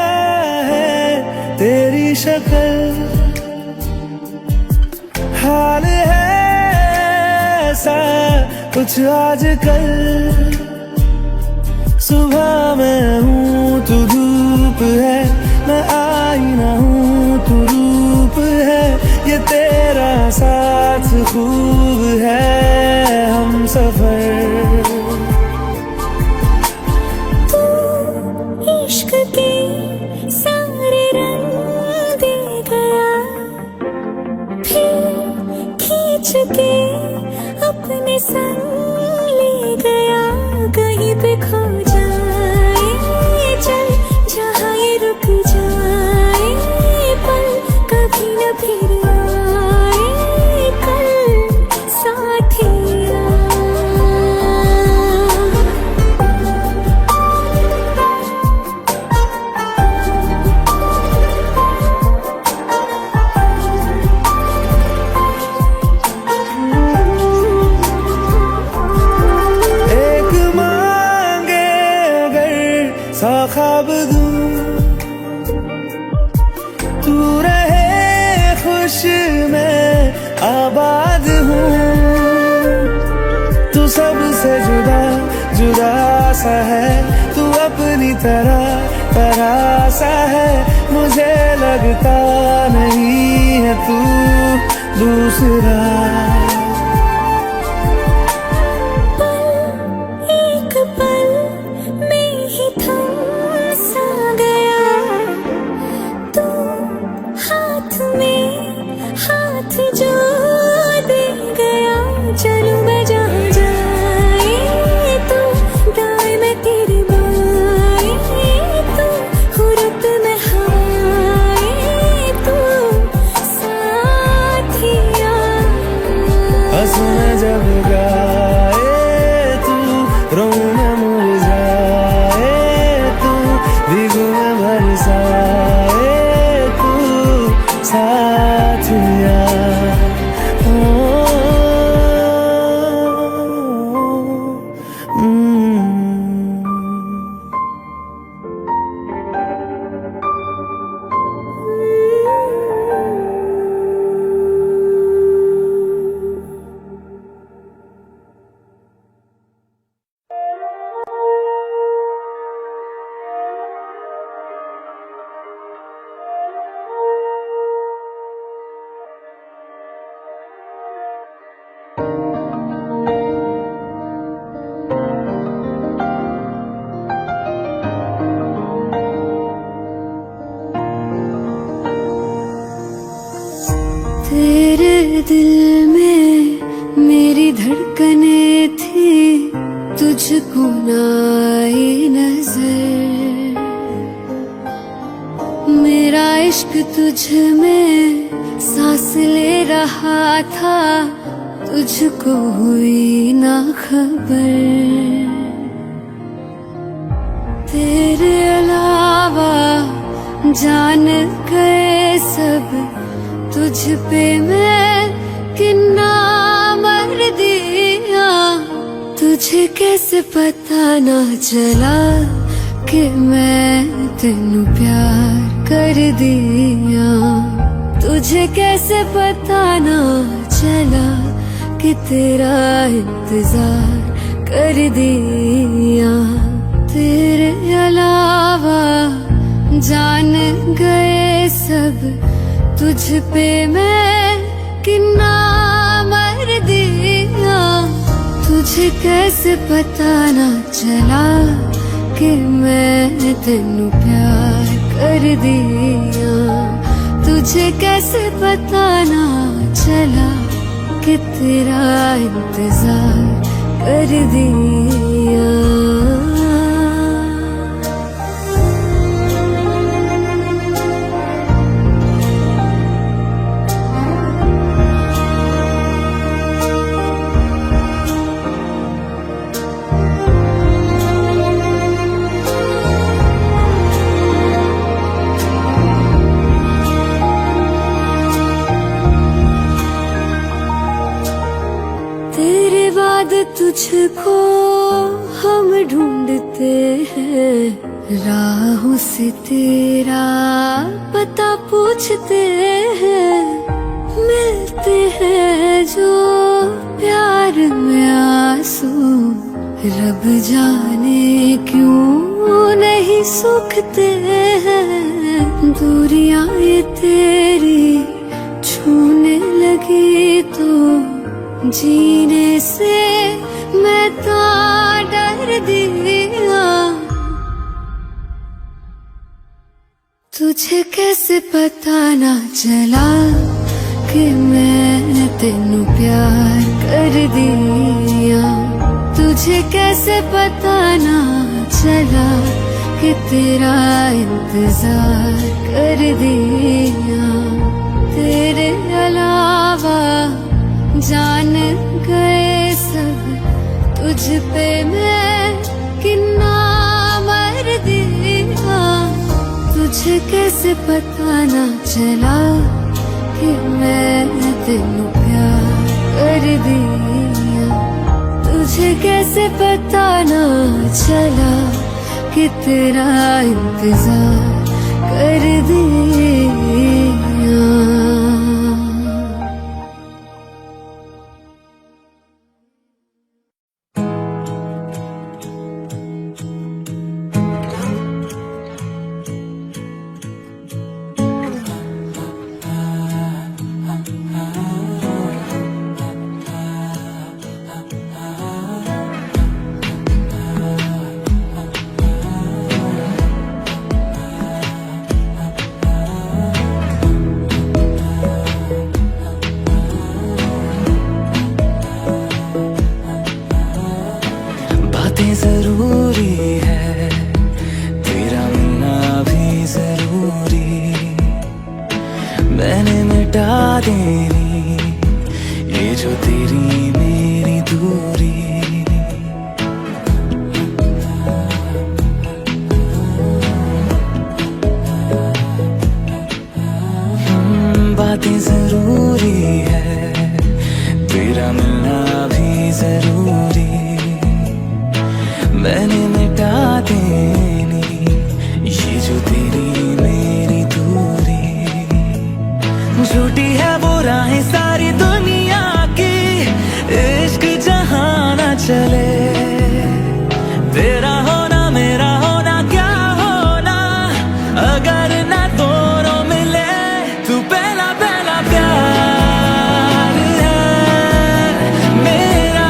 A: है तेरी शक्ल, हाल है ऐसा कुछ आजकल। सुबह मैं हूँ तू धूप है, मैं आईना हूँ तू रूप है, ये तेरा साथ खूब है हम सफर।
C: इश्क के सारे रंग दे गया, फिर खींच के अपने संग ले गया। कहीं पे खो जाए चल, जहाँ ये रुक जाए पल, कभी न फिर आए कल साथिया।
A: सा ख्वाब दूं तू रहे खुश मैं आबाद हूँ। तू सबसे जुदा जुदा सा है, तू अपनी तरह सा है, मुझे लगता नहीं है तू दूसरा।
C: हाथ जो दे गया, चलूं मैं जहां जाए तू, दाएं में तेरे बाएं तू, खुरत में हवाएं तू साथिया।
A: हंसूं मैं जब गाए तू, रोऊं मैं मुरझाए तू, भीगूं मैं बरसाए तू साथिया।
C: तेरे दिल में मेरी धड़कने थी, तुझको ना आई नजर। मेरा इश्क तुझ में सांस ले रहा था, तुझको हुई ना खबर। तेरे अलावा जान गए सब, तुझ पे मैं किन्ना मर दिया। तुझे कैसे पता ना चला कि मैं तेनू प्यार कर दिया। तुझे कैसे पता ना चला कि तेरा इंतजार कर दिया। तेरे अलावा जान गए सब, तुझ पे मैं किन्ना मर दिया। तुझ तुझे कैसे पता ना चला कि मैं तेनू प्यार कर दिया। तुझे कैसे पता ना चला कि तेरा इंतजार कर दिया। तेरे बाद तुझको हम ढूंढते हैं, राहों से तेरा पता पूछते हैं। मिलते हैं जो प्यार में आंसू, रब जाने क्यों नहीं सूखते हैं। दूरियां ये तेरी छूने लगी तो जीने से मैं तो डर दिया। तुझे कैसे पता ना चला कि मैं तेनू प्यार कर दिया। तुझे कैसे पता ना चला कि तेरा इंतजार कर दिया। तेरे अलावा जान गए सब, तुझ पे मैं कितना मर दिया। तुझे कैसे पता ना चला कि मैं तेनू प्यार कर दिया। तुझे कैसे पता ना चला कि तेरा इंतजार कर दिया।
A: जरूरी है, तेरा मिलना भी जरूरी। मैंने मिटा देनी ये जो तेरी मेरी दूरी। बातें जरूरी है, तेरा मिलना भी जरूरी। मैंने मिटा देनी ये जो तेरी मेरी दूरी। झूठी है वो राहें सारी दुनिया की, इश्क जहाँ न चले। तेरा होना मेरा होना क्या होना, अगर ना दोनों मिले। तू पहला पहला प्यार है मेरा,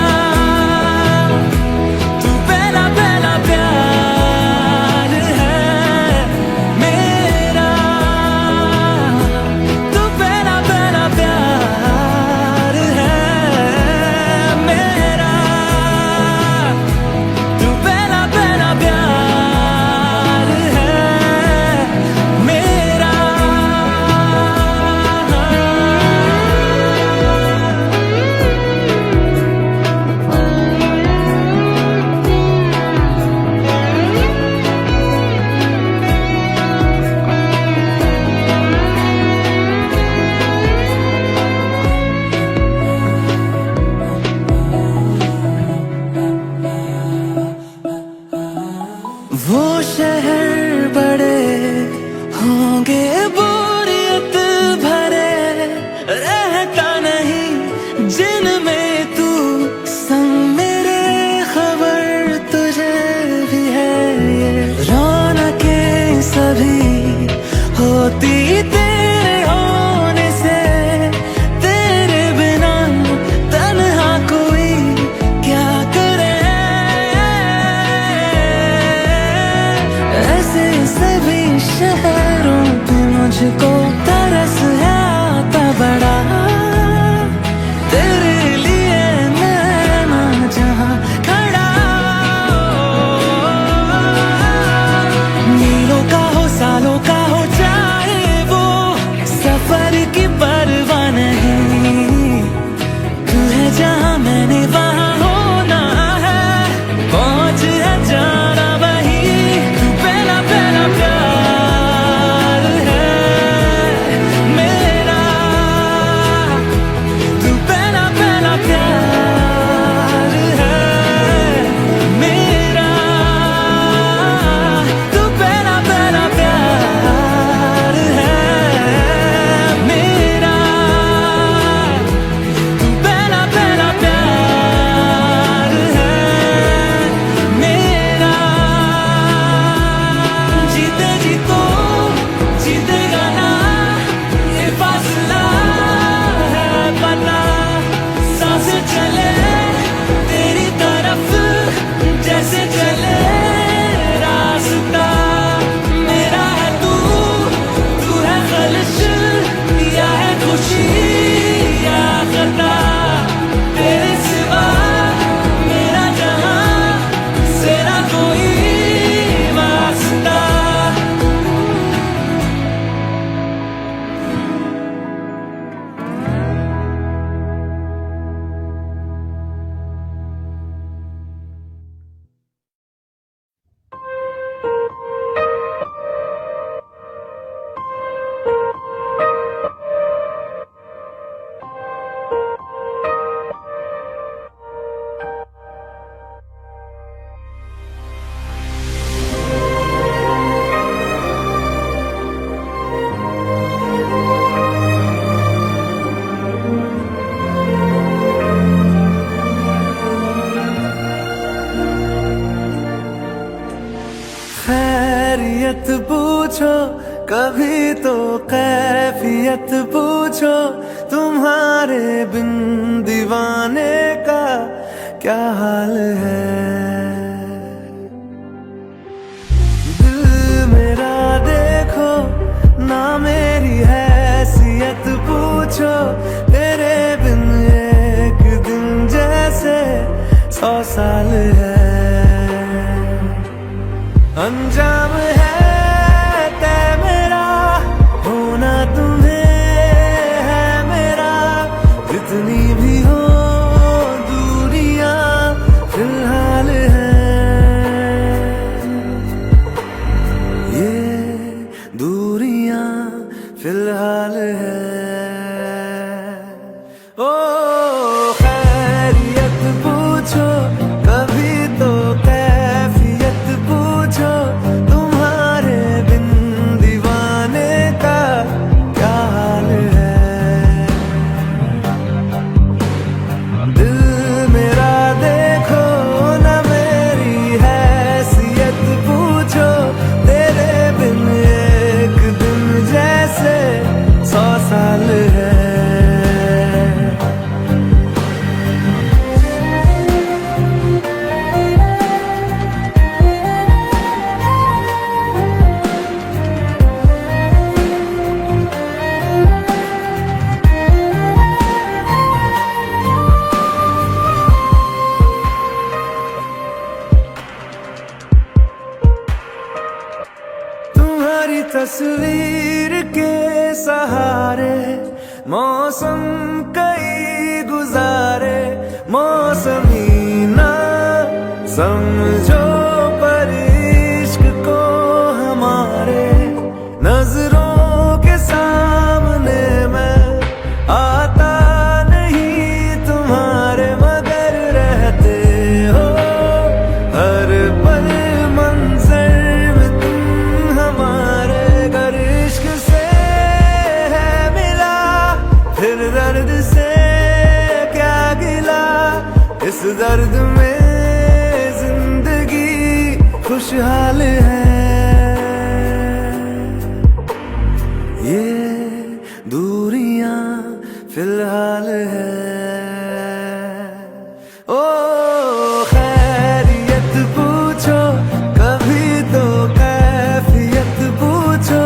A: वो शहर बड़े होंगे बोरियत भरे, रहता नहीं जिनमें तू संग मेरे। खबर तुझे भी है ये रौनकें सभी होती तेरे होने से। तेरे बिना तन्हा कोई क्या शहरों पे मुझको तरस है आता बड़ा, तेरे लिए मैं ना जहाँ खड़ा। मीलों का हो सालों का हो चाहे वो सफर की परवाह नहीं, तू है जहाँ मैंने वहाँ होना है, पहुँच है जाना वही। तू पहला पहला प्यार है मेरा, तू पहला पहला प्यार है मेरा, तू पहला पहला प्यार है मेरा, तू पहला पहला प्यार है मेरा। जीते जी तो जीतेगा ना ये फासला है पता, सांसें चले तेरी तरफ जैसे चले रास्ता। मेरा है तू, तू है खलिश या है खुशी या खता, तेरे सिवा मेरा जहां से ना कोई वास्ता। खैरियत पूछो कभी तो कैफियत पूछो, तुम्हारे बिन दीवाने का क्या हाल है। दिल मेरा देखो ना मेरी हैसियत पूछो, तेरे बिन एक दिन जैसे 100 साल है। अंजाम है तय मेरा होना तुम्हें है मेरा, जितनी भी हो दूरियां फिलहाल है। ये दूरियां फिलहाल है। ओ खैरियत पूछो कभी तो कैफियत पूछो, तुम्हारे बिन दीवाने का क्या हाल है। दिल मेरा देखो ना मेरी हैसियत पूछो, तेरे बिन एक दिन जैसे 100 साल है। तुम्हारी तस्वीर के सहारे मौसम कई गुजारे, मौसमी ना समझो पर इश्क को हमारे, नजरों के सामने मैं आता नहीं तुम्हारे, मगर रहते हो हर पल मंजर में तुम हमारे। अगर इश्क से है मिला फिर दर्द से क्या गिला, इस दर्द में जिंदगी खुशहाल है। ये दूरियां फिलहाल है। ओ खैरियत पूछो कभी तो कैफियत पूछो,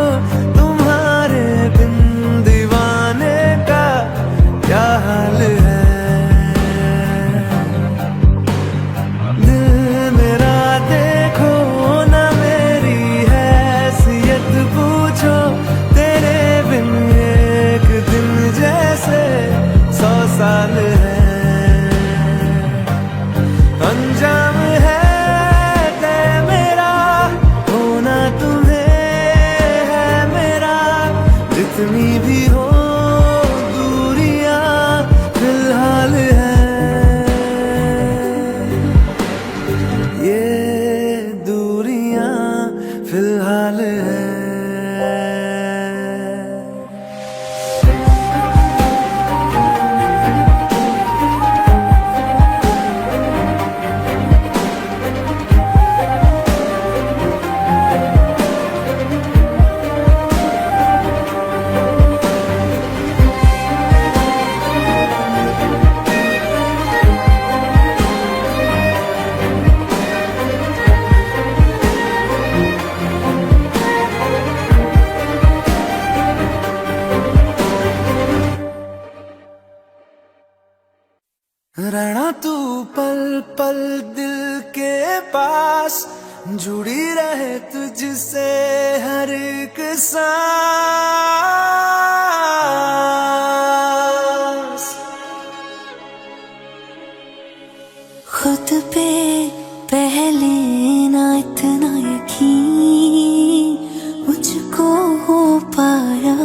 A: रहना तू पल पल दिल के पास, जुड़ी रहे तुझसे हर एक सांस।
C: खुद पे पहले ना इतना यकीन मुझको हो पाया,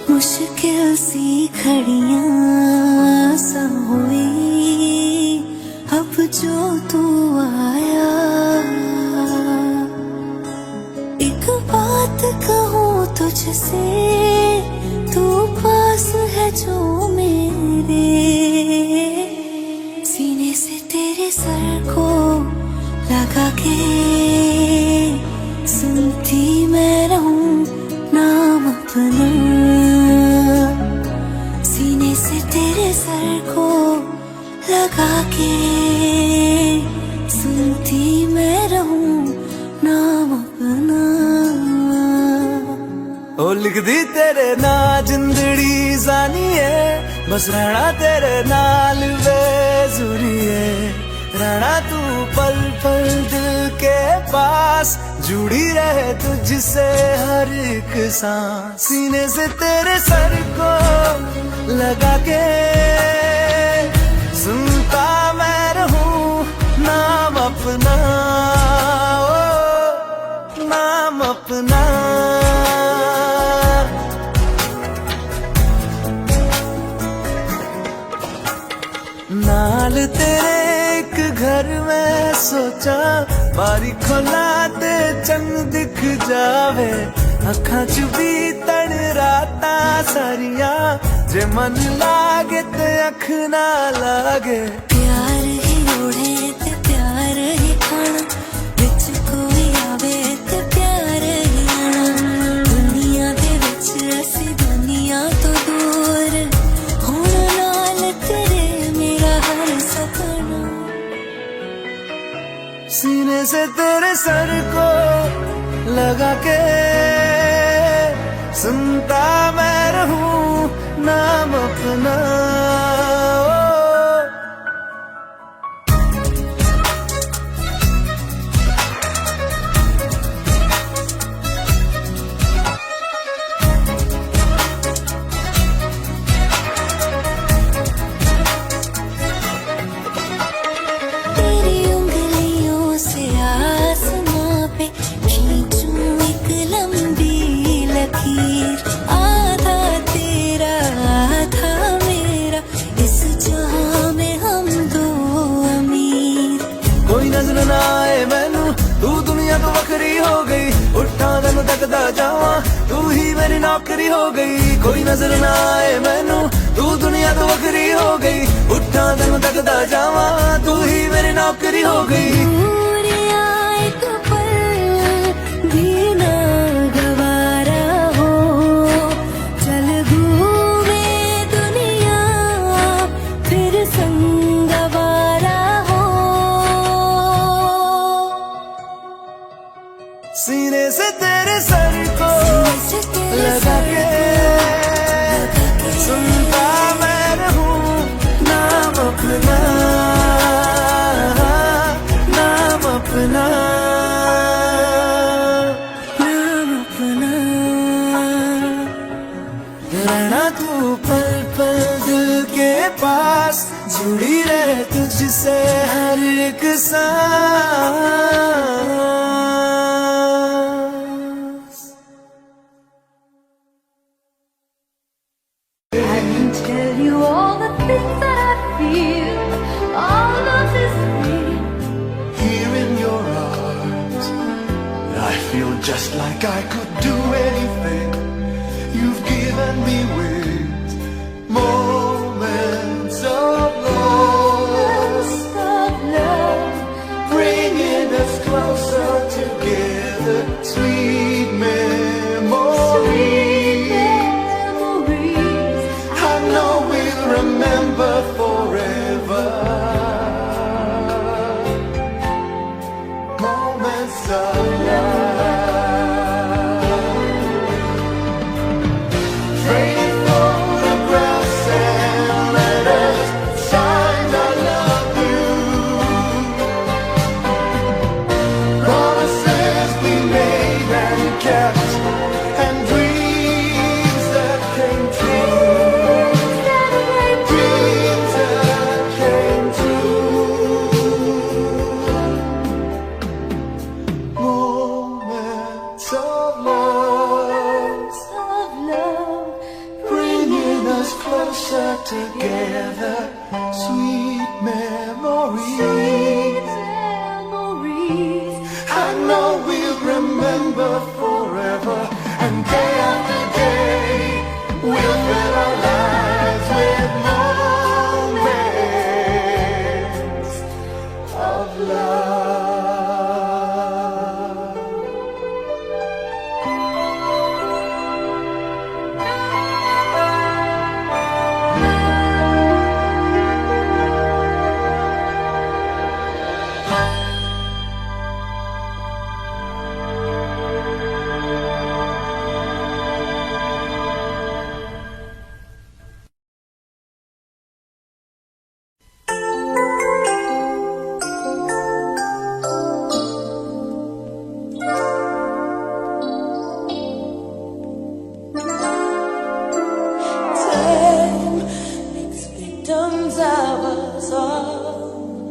C: मुश्किल सी घड़ियां सा हुई अब जो तू आया। एक बात कहूँ तुझसे, तू पास है जो मेरे, सीने से तेरे सर को लगा के सुनती मैं रहूं नाम अपना। सीने से तेरे सर को लगा के सुनती मैं रहूं नाम अपना।
A: ओ लिख दी तेरे ना जिंदड़ी जानी है, बस रहना तेरे नाल बेजुरी है। रहना तू पल पल दिल के पास, जुड़ी रहे तुझसे हर एक सांस। सीने से तेरे सर को लगा के सुनता मैं रहूं नाम अपना, ओ नाम अपना। नाल तेरे एक घर में सोचा, बारी खोला ते चंग दिख जावे। अखां च भी तन राता सारिया, जे मन लागे ते अख ना लागे।
C: प्यार ही ओढ़े ते प्यार ही खाना, विच कोई आवे ते प्यार ही आना। दुनिया दे विच असी दुनिया तो दूर, हुण नाल तेरे मेरा हर सपना।
A: सीने से तेरे सर को लगा के सुनता मैं रहूं नाम अपना, ओ।
C: तेरी उंगलियों से आसमां पे खींचूं एक लंबी लकीर। आधा तेरा आधा मेरा, इस जहां में हम दो अमीर।
A: कोई नजर ना आए मैनू, तू दुनिया तो वखरी हो गई। उठा तैनू तकदा जावां, तू ही मेरी नौकरी हो गई। कोई नजर ना आए मैनू, तू दुनिया तो वखरी हो गई। उठा तैनू तकदा जावां, तू ही मेरी नौकरी हो गई।
C: दूर आए तो पल भी ना गवारा हो, चल घूमे दुनिया फिर संग गवारा हो।
A: सीने से तेरे सर को लगा के सुनता मैं रहूं नाम अपना, नाम अपना,
C: नाम अपना।
A: रहना तू पल पल दिल के पास, जुड़ी रहे तुझसे हर एक सांस।
C: I can tell you all the things that I feel, all of this pain.
B: Here in your arms, I feel just like I could do anything. You've given me wings, moments of love, bringing us closer together. Sweet memories, I know we'll remember forever. Moments of love, trading for
C: Time makes victims of us all.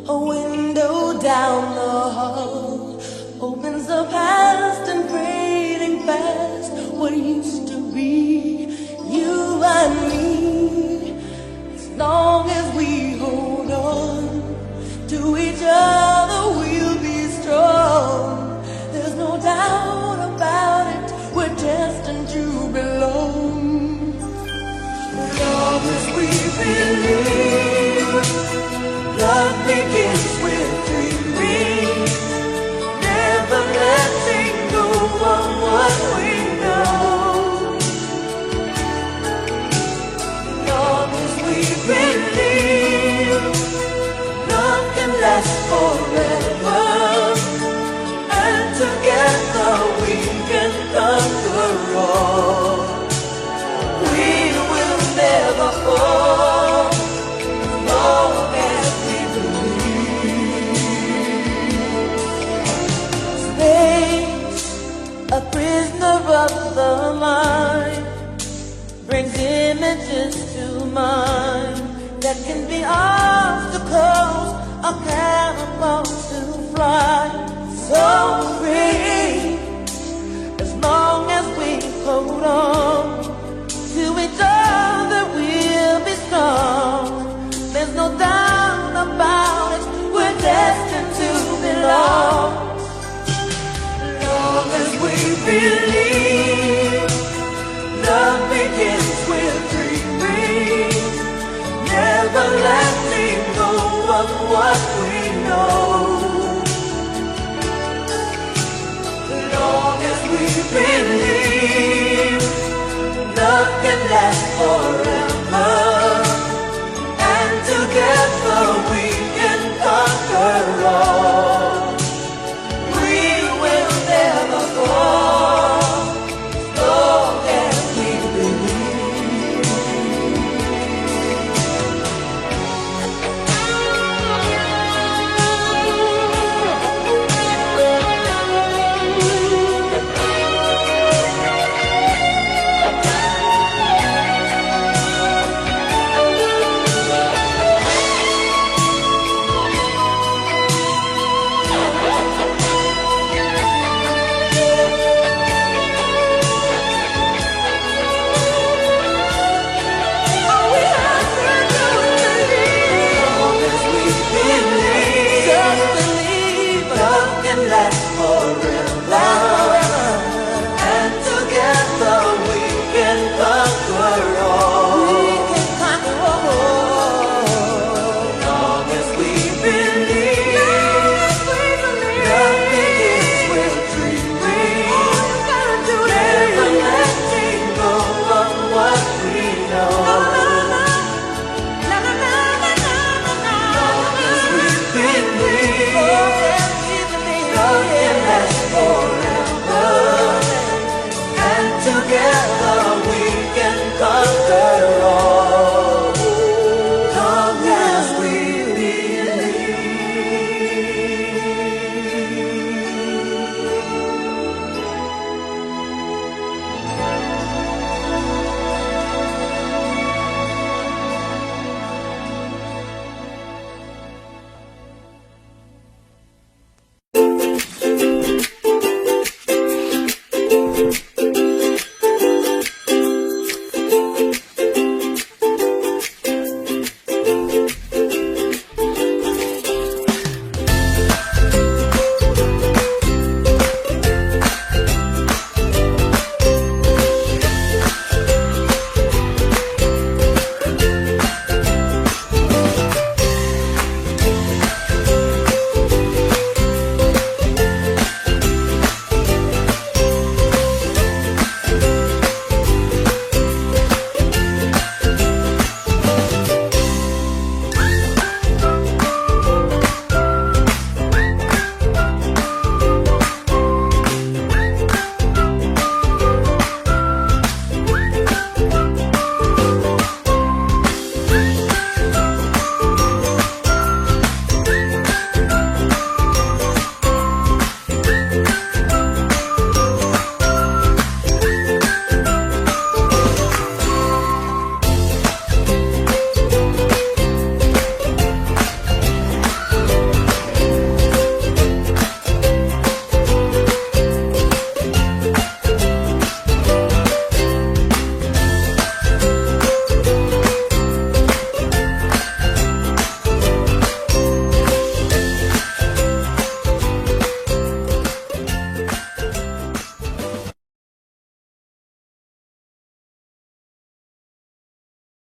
C: A window down the hall opens the past and fading fast. What used to be you and me. As long as we hold on to each other, we'll be strong. There's no doubt about it. We're destined to belong. Long as we believe, love begins with dreaming, never letting go of what we know. Long as we believe, love can last forever, and together we can conquer all. Never fall, long as we believe. Space, a prisoner of the mind, brings images to mind that can be obstacles, a cannonball to fly. So free, as long as we hold on to each other, we'll be strong. There's no doubt about it, we're destined to belong. Long as we believe, love begins with dreaming, never letting go of what we know. Long as we believe,